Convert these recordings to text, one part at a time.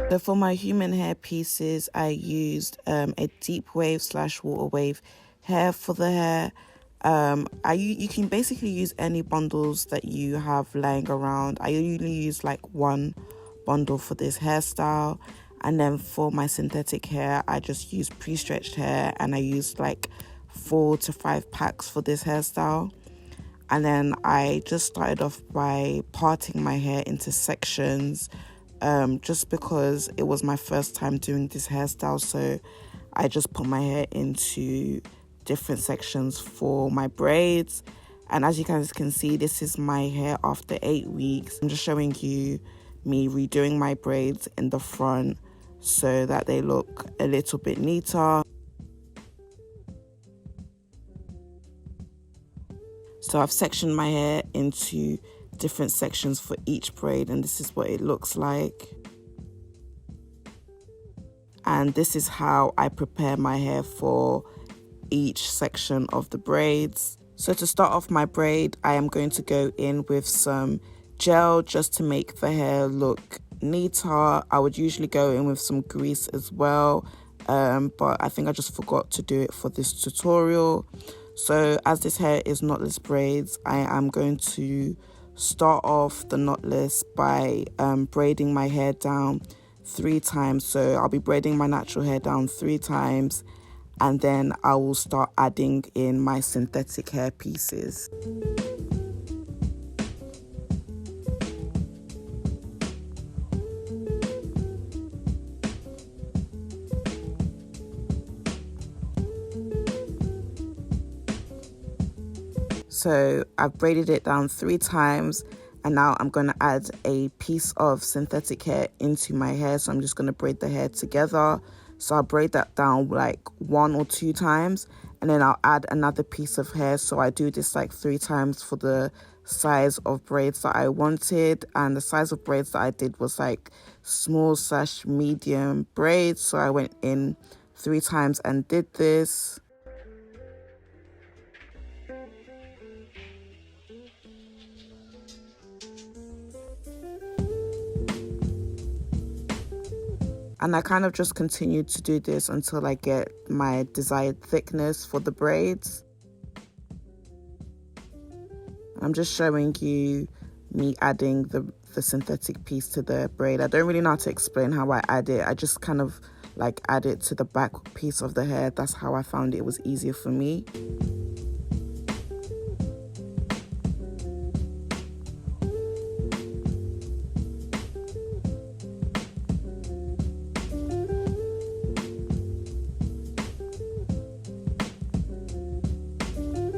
So for my human hair pieces, I used a deep wave / water wave hair for the hair. You can basically use any bundles that you have lying around. I usually use like one bundle for this hairstyle, and then for my synthetic hair, I just use pre-stretched hair, and I used like 4 to 5 packs for this hairstyle. And then I just started off by parting my hair into sections, just because it was my first time doing this hairstyle. So I just put my hair into different sections for my braids. And as you guys can see, this is my hair after 8 weeks. I'm just showing you me redoing my braids in the front so that they look a little bit neater. So I've sectioned my hair into different sections for each braid, and this is what it looks like. And this is how I prepare my hair for each section of the braids. So to start off my braid, I am going to go in with some gel just to make the hair look neater. I would usually go in with some grease as well, but I think I just forgot to do it for this tutorial. So as this hair is knotless braids, I am going to start off the knotless by braiding my hair down 3 times. So I'll be braiding my natural hair down 3 times, and then I will start adding in my synthetic hair pieces. So I've braided it down 3 times, and now I'm going to add a piece of synthetic hair into my hair. So I'm just going to braid the hair together. So I'll braid that down like 1 or 2 times, and then I'll add another piece of hair. So I do this like 3 times for the size of braids that I wanted, and the size of braids that I did was like small / medium braids. So I went in 3 times and did this. And I kind of just continued to do this until I get my desired thickness for the braids. I'm just showing you me adding the synthetic piece to the braid. I don't really know how to explain how I add it. I just kind of like add it to the back piece of the hair. That's how I found it was easier for me.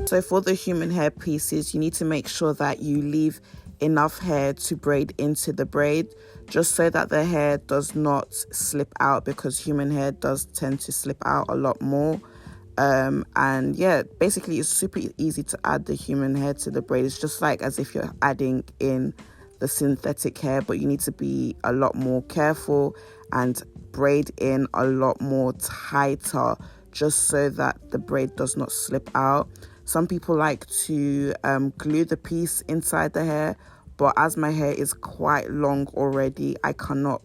So for the human hair pieces, you need to make sure that you leave enough hair to braid into the braid, just so that the hair does not slip out, because human hair does tend to slip out a lot more. And yeah, basically it's super easy to add the human hair to the braid. It's just like as if you're adding in the synthetic hair, but you need to be a lot more careful and braid in a lot more tighter, just so that the braid does not slip out. Some people like to glue the piece inside the hair, but as my hair is quite long already, I cannot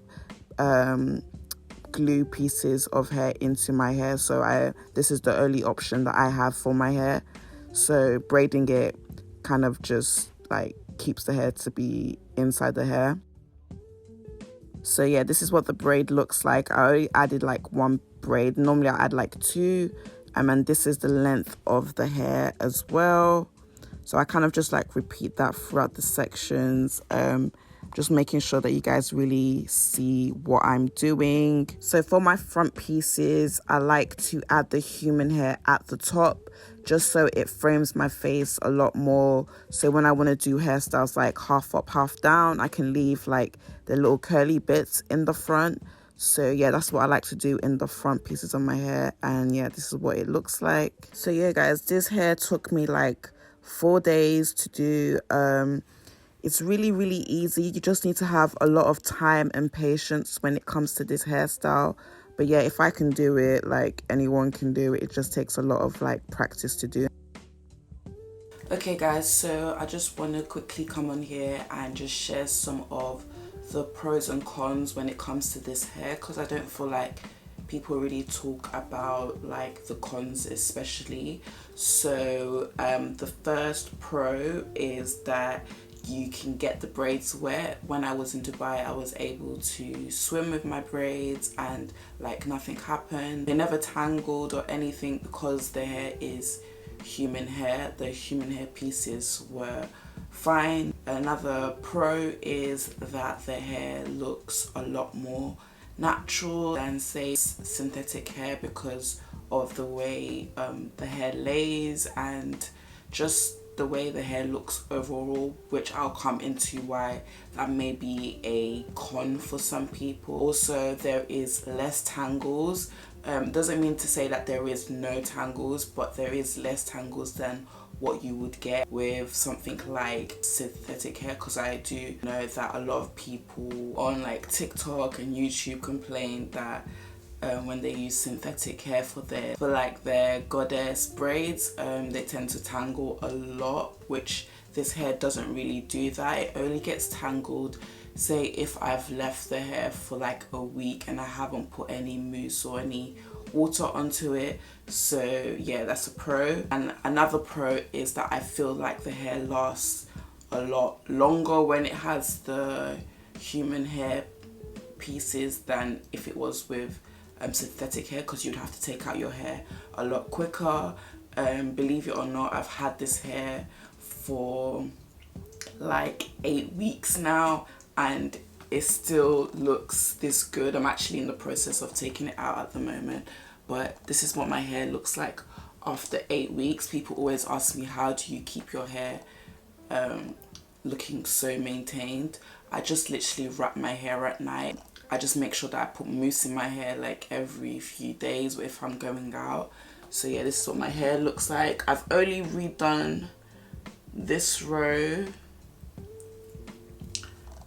glue pieces of hair into my hair. So this is the only option that I have for my hair. So braiding it kind of just like keeps the hair to be inside the hair. So yeah, this is what the braid looks like. I already added like 1 braid. Normally I add like 2. And this is the length of the hair as well. So I kind of just like repeat that throughout the sections, just making sure that you guys really see what I'm doing. So for my front pieces, I like to add the human hair at the top, just so it frames my face a lot more. So when I want to do hairstyles like half up, half down, I can leave like the little curly bits in the front. So yeah, that's what I like to do in the front pieces of my hair. And yeah, this is what it looks like. So yeah, guys, this hair took me like 4 days to do. It's really, really easy. You just need to have a lot of time and patience when it comes to this hairstyle. But yeah, if I can do it, like anyone can do it. It just takes a lot of like practice to do. Okay guys, so I just want to quickly come on here and just share some of the pros and cons when it comes to this hair, because I don't feel like people really talk about like the cons especially. So the first pro is that you can get the braids wet. When I was in Dubai, I was able to swim with my braids and like nothing happened. They never tangled or anything because the hair is human hair. The human hair pieces were fine. Another pro is that the hair looks a lot more natural than say synthetic hair because of the way the hair lays and just the way the hair looks overall, which I'll come into why that may be a con for some people. Also, there is less tangles. Doesn't mean to say that there is no tangles, but there is less tangles than what you would get with something like synthetic hair, because I do know that a lot of people on like TikTok and YouTube complain that when they use synthetic hair for their goddess braids, they tend to tangle a lot, which this hair doesn't really do that. It only gets tangled, say if I've left the hair for like a week and I haven't put any mousse or any water onto it. So yeah, that's a pro. And another pro is that I feel like the hair lasts a lot longer when it has the human hair pieces than if it was with synthetic hair, because you'd have to take out your hair a lot quicker. Believe it or not, I've had this hair for like 8 weeks now and it still looks this good. I'm actually in the process of taking it out at the moment, but this is what my hair looks like after 8 weeks. People always ask me, how do you keep your hair looking so maintained? I just literally wrap my hair at night. I just make sure that I put mousse in my hair like every few days if I'm going out. So yeah, this is what my hair looks like. I've only redone this row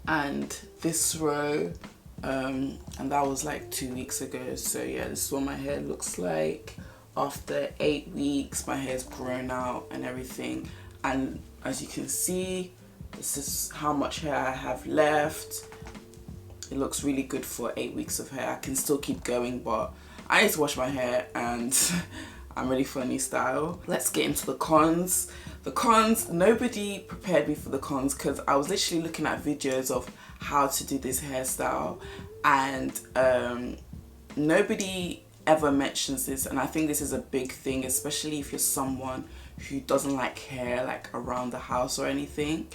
and this row, and that was like 2 weeks ago. So yeah, this is what my hair looks like after 8 weeks. My hair's grown out and everything, and as you can see, this is how much hair I have left. It looks really good for 8 weeks of hair. I can still keep going, but I need to wash my hair and I'm ready for a new style. Let's get into the cons. The cons, nobody prepared me for the cons because I was literally looking at videos of how to do this hairstyle and nobody ever mentions this, and I think this is a big thing, especially if you're someone who doesn't like hair like around the house or anything.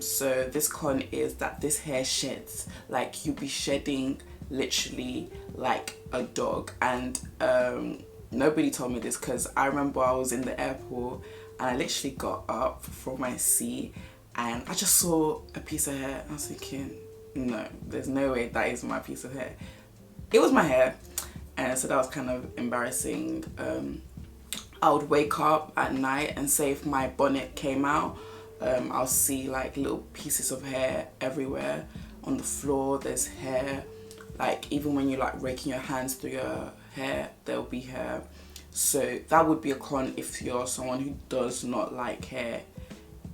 So this con is that this hair sheds. Like you'll be shedding literally like a dog, and nobody told me this because I remember I was in the airport and I literally got up from my seat and I just saw a piece of hair. I was thinking, no, there's no way that is my piece of hair. It was my hair, and so that was kind of embarrassing. I would wake up at night and say if my bonnet came out, I'll see like little pieces of hair everywhere on the floor. There's hair, like even when you're like raking your hands through your hair, there'll be hair. So that would be a con if you're someone who does not like hair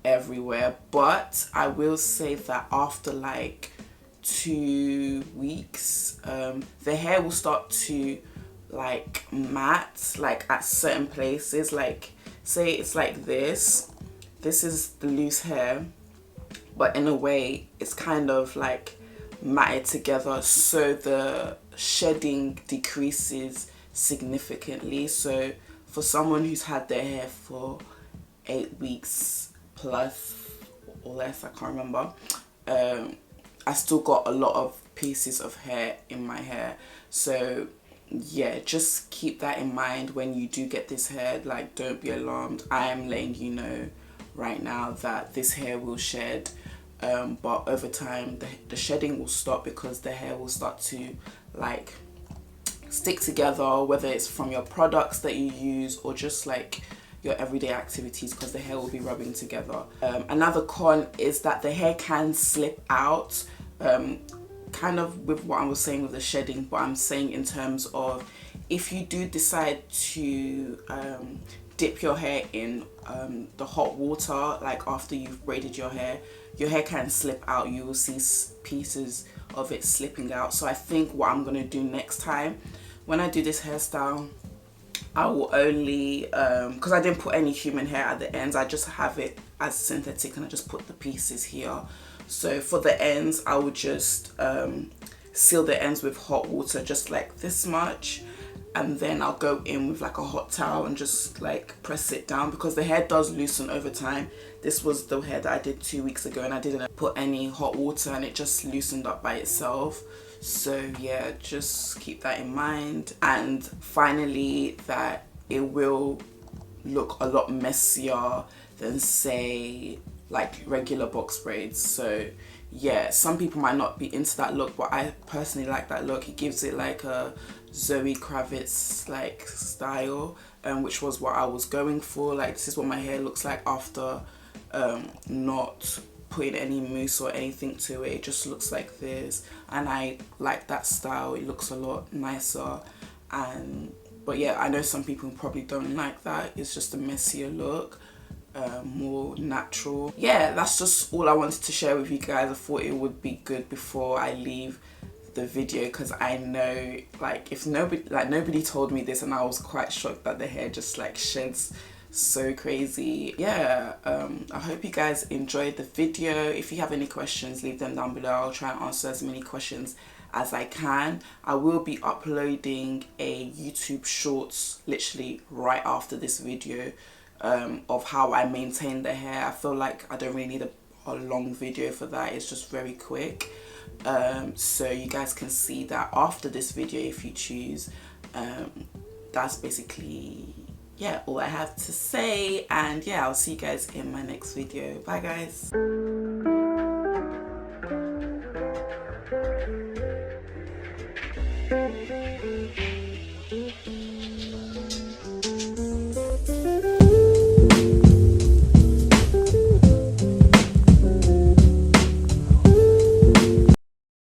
everywhere. But I will say that after like 2 weeks, the hair will start to like matte, like at certain places. Like say it's like this is the loose hair, but in a way it's kind of like matted together, so the shedding decreases significantly. So for someone who's had their hair for 8 weeks plus or less, I can't remember, I still got a lot of pieces of hair in my hair. So yeah, just keep that in mind when you do get this hair. Like, don't be alarmed. I am letting you know right now that this hair will shed, but over time the shedding will stop because the hair will start to like stick together, whether it's from your products that you use or just like your everyday activities, because the hair will be rubbing together. Another con is that the hair can slip out, kind of with what I was saying with the shedding, but I'm saying in terms of if you do decide to dip your hair in the hot water, like after you've braided your hair can slip out. You will see pieces of it slipping out. So I think what I'm gonna do next time when I do this hairstyle, I will only because I didn't put any human hair at the ends, I just have it as synthetic and I just put the pieces here. So for the ends, I would just seal the ends with hot water, just like this much, and then I'll go in with like a hot towel and just like press it down, because the hair does loosen over time. This was the hair that I did 2 weeks ago and I didn't put any hot water and it just loosened up by itself. So yeah, just keep that in mind. And finally, that it will look a lot messier than, say, like regular box braids. So yeah, some people might not be into that look, but I personally like that look. It gives it like a Zoe Kravitz like style, which was what I was going for. Like, this is what my hair looks like after not putting any mousse or anything to it. It just looks like this, and I like that style. It looks a lot nicer. And but yeah, I know some people probably don't like that. It's just a messier look, more natural. Yeah, that's just all I wanted to share with you guys. I thought it would be good before I leave the video, because I know, like, if nobody told me this, and I was quite shocked that the hair just like sheds so crazy. Yeah, I hope you guys enjoyed the video. If you have any questions, leave them down below. I'll try and answer as many questions as I can. I will be uploading a YouTube shorts literally right after this video of how I maintain the hair. I feel like I don't really need a long video for that. It's just very quick. So you guys can see that after this video if you choose. That's basically, yeah, all I have to say. And yeah, I'll see you guys in my next video. Bye guys.